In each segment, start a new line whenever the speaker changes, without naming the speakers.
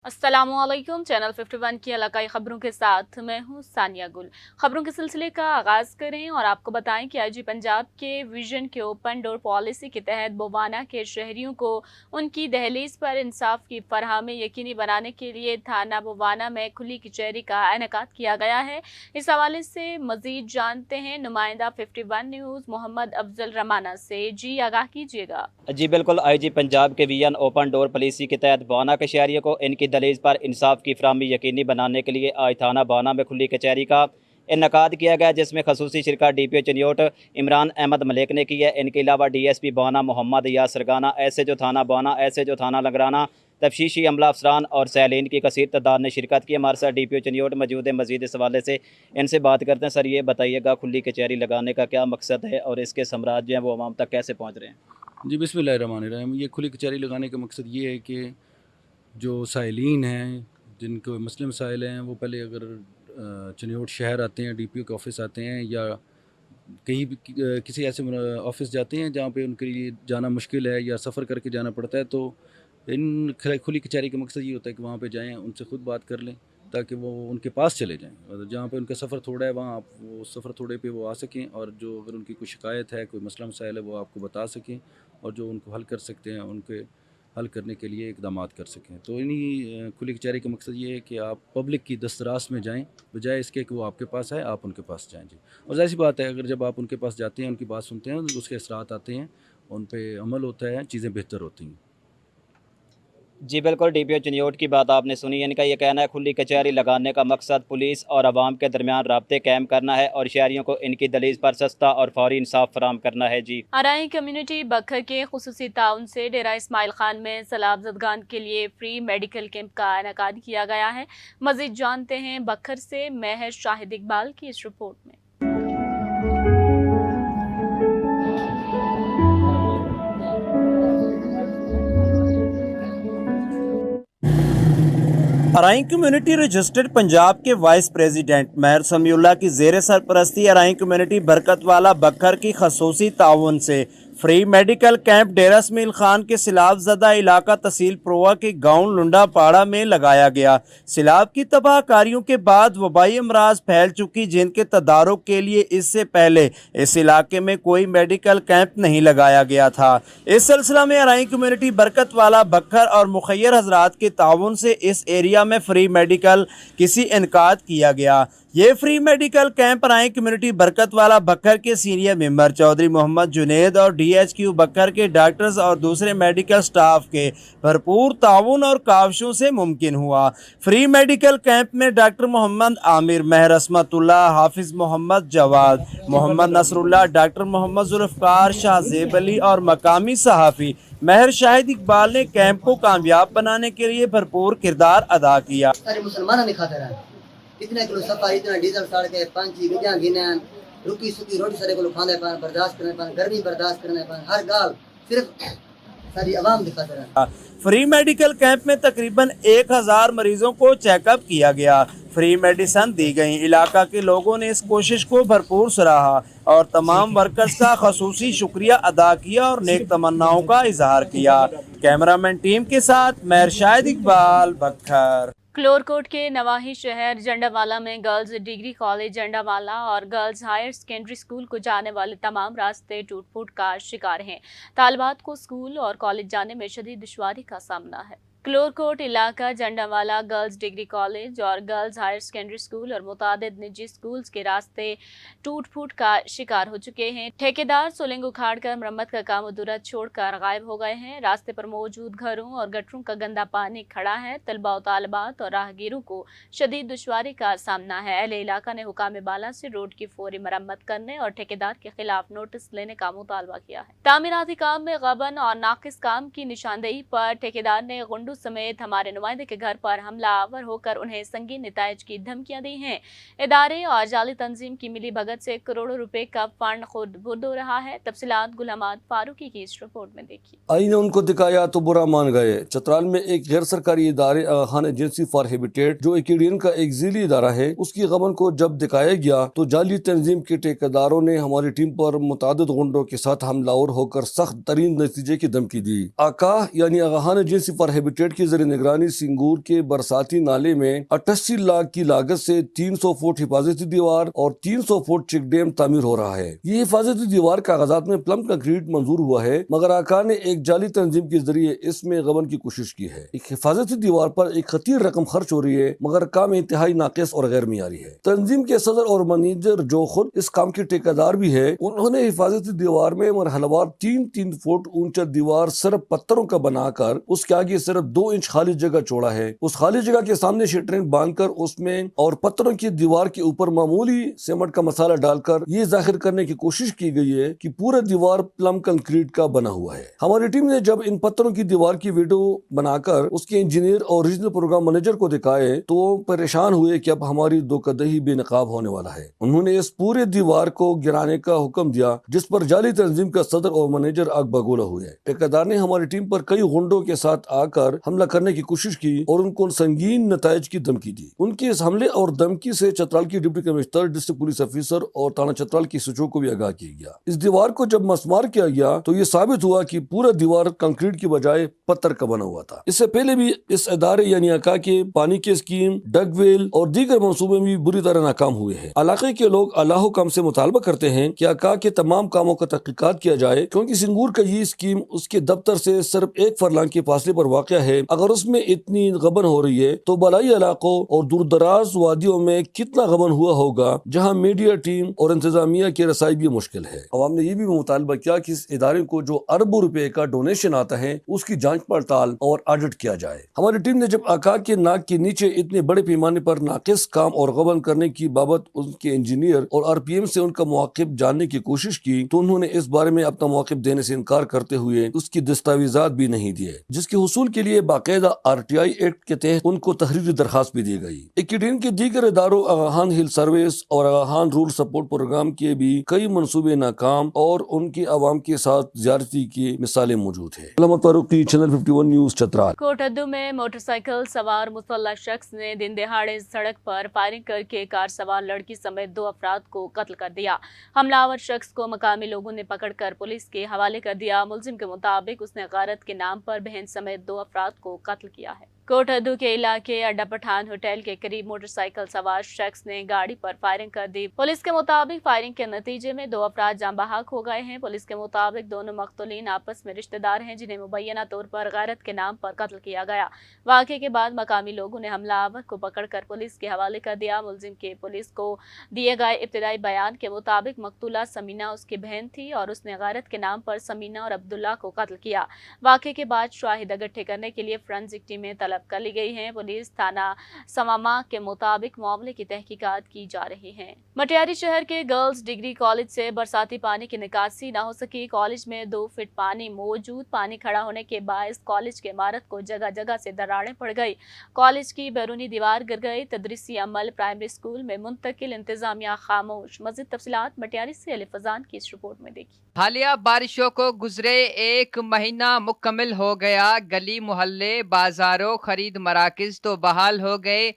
अस्सलामु अलैकुम। चैनल 51 की इलाकाई खबरों के साथ मैं हूं सानिया गुल। खबरों के सिलसिले का आगाज करें और आपको बताएं कि आईजी पंजाब के विजन के ओपन डोर पॉलिसी के तहत बोवाना के शहरियों को उनकी दहलीज पर इंसाफ की फरहमी यकीनी बनाने के लिए थाना बोवाना में खुली कचहरी का इनेकाद किया गया है। इस हवाले से मजीद जानते हैं नुमाइंदा 51 न्यूज मोहम्मद अफजल रमाना से। जी आगाह कीजिएगा।
जी बिल्कुल, आईजी पंजाब के विजन ओपन डोर पॉलिसी के तहत बाना के शहरियों को इनकी दलील पर इंसाफ की फराहमी यकीनी बनाने के लिए आज थाना बाना में खुली कचहरी का इनकाद किया गया, जिसमें खसूसी शिरकत DPO चनियोट इमरान अहमद मलिक ने की है। इनके अलावा DSP बाना मोहम्मद यास सरगाना, SHO थाना बाना, SHO थाना लगराना, तफ्तीशी अमला अफसरान और सैलीन की कसीर तादाद ने शिरकत की। हमारे साथ DPO चनियोट मौजूद है। मजीद इस हवाले से इनसे बात करते हैं। सर, ये बताइएगा खुली कचहरी लगाने का क्या मकसद है और इसके समराज जो हैं वो आवाम तक कैसे पहुँच रहे हैं?
जी बिस्मिल्लाहिर्रहमानिर्रहीम। ये खुली कचहरी लगाने का मकसद ये है कि जो साइलीन हैं, जिनको मसले मसाइल हैं, वो पहले अगर चनियोट शहर आते हैं, DPO के ऑफ़िस आते हैं या कहीं भी किसी ऐसे ऑफ़िस जाते हैं जहाँ पे उनके लिए जाना मुश्किल है या सफ़र करके जाना पड़ता है, तो इन खुली कचहरी का मकसद ये होता है कि वहाँ पे जाएँ, उनसे ख़ुद बात कर लें ताकि वो उनके पास चले जाएँ। और जहाँ पे उनका सफ़र थोड़ा है वहाँ आप वो सफ़र थोड़े पे वो आ सकें, और जो अगर उनकी कोई शिकायत है, कोई मसला मसाइल है, वो आपको बता सकें और जो उनको हल कर सकते हैं उनके हल करने के लिए इक़दामात कर सकें। तो इन्हीं खुली कचहरी का मकसद ये है कि आप पब्लिक की दस्तरास में जाएँ, बजाय इसके कि वो आपके पास आए, आप उनके पास जाएँ। जी, और ज़ाहिर सी बात है, अगर जब आप उनके पास जाते हैं, उनकी बात सुनते हैं, तो उसके असरात आते हैं, उन पे अमल होता है, चीज़ें बेहतर होती हैं।
जी बिल्कुल, DPO चनियोट की बात आपने सुनी। इनका ये कहना है खुली कचहरी लगाने का मकसद पुलिस और आवाम के दरमियान राब्ते कायम करना है और शहरियों को इनकी दलील पर सस्ता और फौरी इंसाफ फराहम करना है। जी,
आराई कम्युनिटी बखर के खुसूसी ताउन से डेरा इस्माइल खान में सैलाब ज़दगान के लिए फ्री मेडिकल कैंप का इनेकाद किया गया है। मजीद जानते हैं बखर से महर शाहिद इकबाल की इस रिपोर्ट में।
अराई कम्युनिटी रजिस्टर्ड पंजाब के वाइस प्रेसिडेंट महर समीउल्लाह की ज़ेर सरपरस्ती अराई कम्युनिटी बरकत वाला बखर की खसूसी ताउन से फ्री मेडिकल कैंप डेरा इस्माइल खान के सैलाब ज़दा इलाका तहसील प्रोवा के गांव लुंडा पाड़ा में लगाया गया। सैलाब की तबाहकारियों के बाद वबाई अमराज फैल चुकी, जिनके तदारुक के लिए इससे पहले इस इलाके में कोई मेडिकल कैंप नहीं लगाया गया था। इस सिलसिला में अराई कम्युनिटी बरकत वाला बखर और मुखैर हजरात के ताउन से इस एरिया में फ्री मेडिकल किसी इनकाद किया गया। ये फ्री मेडिकल कैंप अराई कम्युनिटी बरकत वाला बखर के सीनियर मेंबर चौधरी मोहम्मद जुनेद और DHQ बखर के डॉक्टर्स और दूसरे मेडिकल स्टाफ के भरपूर ताउन और काविशों से मुमकिन हुआ। फ्री मेडिकल कैंप में डॉक्टर मोहम्मद आमिर, महर असमतुल्लाह, हाफिज मोहम्मद जवाद, मोहम्मद नसरुल्लाह, डॉक्टर मोहम्मद जुल्फ़कार, शाह ज़ेब अली और मकामी सहाफ़ी महर शाहिद इकबाल ने कैंप को कामयाब बनाने के लिए भरपूर किरदार अदा किया।
इतने किलो सफा, इतना डीजल साड़ के पंछी गजा गिने, रुकी सुकी रोटी सारे को खाने पान, बर्दाश्त करने पान, गर्मी बर्दाश्त करने पान, हर गाल सिर्फ सारी आवाम दिखाते रहे।
फ्री मेडिकल कैंप में तकरीबन 1000 मरीजों को चेकअप किया गया, फ्री मेडिसिन दी गई। इलाका के लोगों ने इस कोशिश को भरपूर सराहा और तमाम वर्कर्स का खसूसी शुक्रिया अदा किया और नेक तमन्नाओं का इजहार किया। कैमरामैन टीम के साथ महर शाहिद इकबाल, बखर।
क्लोरकोट के नवाही शहर जंडावाला में गर्ल्स डिग्री कॉलेज जंडावाला और गर्ल्स हायर सेकेंडरी स्कूल को जाने वाले तमाम रास्ते टूट फूट का शिकार हैं। तालिबात को स्कूल और कॉलेज जाने में शदीद दुश्वारी का सामना है। क्लोरकोट इलाका जंडावाला गर्ल्स डिग्री कॉलेज और गर्ल्स हायर सेकेंडरी स्कूल और मुतादिद निजी स्कूल्स के रास्ते टूट फूट का शिकार हो चुके हैं। ठेकेदार सोलिंग उखाड़ कर मरम्मत का काम अधूरा छोड़कर गायब हो गए हैं। रास्ते पर मौजूद घरों और गटरों का गंदा पानी खड़ा है। तलबा और तालिबात और राहगीरों को शदीद दुश्वारी का सामना है। अहले इलाका ने हुकाम बाला से रोड की फौरी मरम्मत करने और ठेकेदार के खिलाफ नोटिस लेने का मुतालबा किया है। तामीराती काम में गबन और नाकिस काम की निशानदेही पर ठेकेदार ने गुंडू समेत हमारे नुमाइंदे के घर पर हमला आवर होकर उन्हें संगीन नताइज की धमकियां दी हैं। इदारे और जाली तंजीम की मिली भगत से करोड़ों रुपए का फंड खुद बुर्द हो रहा है। तफसीलात गुलामात फारूकी की इस रिपोर्ट में देखिए।
आईने उनको दिखाया तो बुरा मान गए। चतराल में एक गैर सरकारी इदारे खान एजेंसी फॉर हैबिटेट, जो एकेडियन का एक ज़िली इदारा है, उसकी गबन को जब दिखाया गया तो जाली तंजीम के ठेकेदारों ने हमारी टीम पर मुतादिद गुंडों के साथ हमलावर होकर सख्त तरीन नतीजे की धमकी दी। आका यानी Aga Khan Agency for Habitat habitat کی زیر نگرانی سنگور کے برساتی نالے میں 88 لاکھ کی لاگت سے 300 فٹ حفاظتی دیوار اور 300 فٹ چیک ڈیم تعمیر ہو رہا ہے۔ یہ حفاظتی دیوار کاغذات میں پلم کنکریٹ منظور ہوا ہے، مگر آقا نے ایک جعلی تنظیم کے ذریعے اس میں غبن کی کوشش کی ہے۔ ایک حفاظتی دیوار پر ایک خطیر رقم خرچ ہو رہی ہے، مگر کام انتہائی ناقص اور غیر معیاری ہے۔ تنظیم کے صدر اور منیجر جو خود اس کام کے ٹھیکیدار بھی ہے، انہوں نے حفاظتی دیوار میں مرحلہ وار 3 فٹ اونچا دیوار صرف پتھروں کا بنا کر اس کے آگے صرف 2 انچ خالی جگہ چھوڑا ہے۔ اس خالی جگہ کے سامنے شٹرنگ باندھ کر اس میں اور پتھروں کی دیوار کے اوپر معمولی سیمنٹ کا مسالہ ڈال کر یہ ظاہر کرنے کی کوشش کی گئی ہے کہ پورا دیوار پلم کنکریٹ کا بنا ہوا ہے۔ ہماری ٹیم نے جب ان پتھروں کی دیوار کی ویڈیو بنا کر اس کے انجینئر اور ریجنل پروگرام مینیجر کو دکھائے تو وہ پریشان ہوئے کہ اب ہماری دھوکہ دہی بے نقاب ہونے والا ہے۔ انہوں نے اس پورے دیوار کو گرانے کا حکم دیا، جس پر جعلی تنظیم کا صدر اور منیجر آگ بگولا ہوئے۔ ٹھیکیدار نے ہماری ٹیم پر کئی غنڈوں کے ساتھ آ کر حملہ کرنے کی کوشش کی اور ان کو سنگین نتائج کی دھمکی دی۔ ان کے اس حملے اور دھمکی سے چترال کی deputy commissioner, district police officer اور تھانہ چترال کی سچو کو بھی آگاہ کیا گیا۔ اس دیوار کو جب مسمار کیا گیا تو یہ ثابت ہوا کہ پورا دیوار کنکریٹ کی بجائے پتھر کا بنا ہوا تھا۔ اس سے پہلے بھی اس ادارے یعنی آقا کے پانی کی اسکیم، ڈگ ویل اور دیگر منصوبے بھی بری طرح ناکام ہوئے ہیں۔ علاقے کے لوگ اللہ حکم سے مطالبہ کرتے ہیں کہ آقا کے تمام کاموں کا تحقیقات کیا جائے، کیونکہ سنگور کا یہ اسکیم اس کے دفتر سے صرف 1 فرلانگ کے فاصلے پر واقع ہے۔ اگر اس میں اتنی غبن ہو رہی ہے تو بالائی علاقوں اور دور دراز وادیوں میں کتنا غبن ہوا ہوگا، جہاں میڈیا ٹیم اور انتظامیہ کی رسائی بھی مشکل ہے۔ عوام نے یہ بھی مطالبہ کیا کہ اس ادارے کو جو اربوں روپے کا ڈونیشن آتا ہے اس کی جانچ پڑتال اور آڈٹ کیا جائے۔ ہماری ٹیم نے جب آقا کے ناک کے نیچے اتنے بڑے پیمانے پر ناقص کام اور غبن کرنے کی بابت ان کے انجینئر اور آر پی ایم سے ان کا موقف جاننے کی کوشش کی تو انہوں نے اس بارے میں اپنا موقف دینے سے انکار کرتے ہوئے اس کی دستاویزات بھی نہیں دیے، جس کے حصول کے لیے باقاعدہ RTI ایکٹ کے تحت ان کو تحریری درخواست بھی دی گئی۔ ایکیڈین کے دیگر اداروں آغاخان ہل سروس اور آغاخان رول سپورٹ پروگرام کے بھی کئی منصوبے ناکام اور ان کے عوام کے ساتھ زیادتی کی مثالیں موجود ہیں۔ علامت فاروقی، چینل 51 نیوز، چترال۔
کوٹھدو میں موٹر سائیکل سوار مسلح شخص نے دن دہاڑے سڑک پر فائرنگ کر کے کار سوار لڑکی سمیت 2 افراد کو قتل کر دیا۔ حملہ آور شخص کو مقامی لوگوں نے پکڑ کر پولیس کے حوالے کر دیا۔ ملزم کے مطابق اس نے غارت کے نام پر بہن سمیت 2 افراد کو قتل کیا ہے۔ کوٹھدو کے علاقے اڈا پٹھان ہوٹل کے قریب موٹر سائیکل سوار شخص نے گاڑی پر فائرنگ کر دی۔ پولیس کے مطابق فائرنگ کے نتیجے میں 2 افراد جاں بحق ہو گئے ہیں۔ پولیس کے مطابق دونوں مقتولین آپس میں رشتہ دار ہیں، جنہیں مبینہ طور پر غارت کے نام پر قتل کیا گیا۔ واقعے کے بعد مقامی لوگوں نے حملہ آور کو پکڑ کر پولیس کے حوالے کر دیا۔ ملزم کے پولیس کو دیے گئے ابتدائی بیان کے مطابق مقتولہ سمینہ اس کی بہن تھی اور اس نے غارت کے نام پر سمینہ اور عبداللہ کو قتل کیا۔ واقعے کے بعد شواہد اکٹھے کرنے کے لیے فورینسک ٹیمیں طلب کر لی گئی ہیں۔ پولیس تھانہ سماما کے مطابق معاملے کی تحقیقات کی جا رہی ہیں۔ مٹیاری شہر کے گرلز ڈگری کالج سے برساتی پانی کی نکاسی نہ ہو سکی۔ کالج میں 2 فٹ پانی موجود، پانی کھڑا ہونے کے باعث کالج کے عمارت کو جگہ جگہ سے دراڑیں پڑ گئی۔ کالج کی بیرونی دیوار گر گئی۔ تدریسی عمل پرائمری اسکول میں منتقل، انتظامیہ خاموش۔ مزید تفصیلات مٹیاری سے علی فضان کی اس رپورٹ میں دیکھیں۔
حالیہ بارشوں کو گزرے 1 مہینہ مکمل ہو گیا۔ گلی محلے، بازاروں، خرید مراکز تو بحال ہو گئے،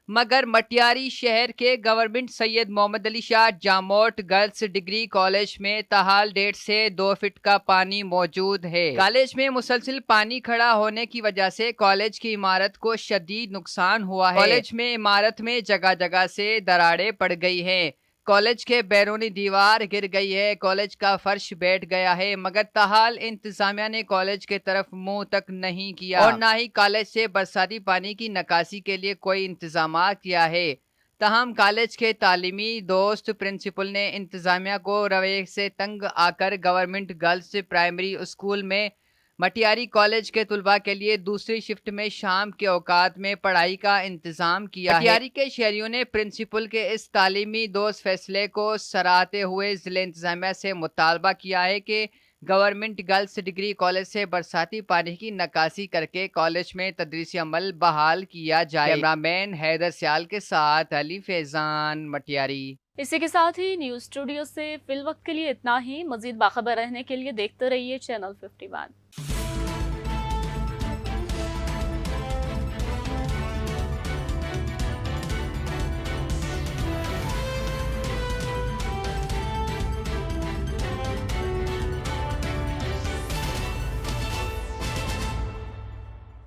مگر مٹیاری شہر کے گورنمنٹ سید محمد Ali Shah Jamot girls degree college میں تاحال 1.5 سے 2 فٹ کا پانی موجود ہے۔ کالج میں مسلسل پانی کھڑا ہونے کی وجہ سے کالج کی عمارت کو شدید نقصان ہوا ہے۔ کالج میں عمارت میں جگہ جگہ سے دراڑیں پڑ گئی ہیں۔ کالج کے بیرونی دیوار گر گئی ہے، کالج کا فرش بیٹھ گیا ہے، مگر تاحال انتظامیہ نے کالج کے طرف منہ تک نہیں کیا اور نہ ہی کالج سے برساتی پانی کی نکاسی کے لیے کوئی انتظامات کیا ہے۔ تاہم کالج کے تعلیمی دوست پرنسپل نے انتظامیہ کو رویے سے تنگ آ کر گورنمنٹ گرلز پرائمری اسکول میں مٹیاری کالج کے طلباء کے لیے دوسری شفٹ میں شام کے اوقات میں پڑھائی کا انتظام کیا ہے۔ مٹیاری کے شہریوں نے پرنسپل کے اس تعلیمی دوست فیصلے کو سراہتے ہوئے ضلع انتظامیہ سے مطالبہ کیا ہے کہ گورنمنٹ گرلز ڈگری کالج سے برساتی پانی کی نکاسی کر کے کالج میں تدریسی عمل بحال کیا جائے۔ کیمرہ مین حیدر سیال کے ساتھ علی فیضان، مٹیاری۔
اسی کے ساتھ ہی نیوز اسٹوڈیو سے فی الوقت کے لیے اتنا ہی۔ مزید باخبر رہنے کے لیے دیکھتے رہیے چینل 51۔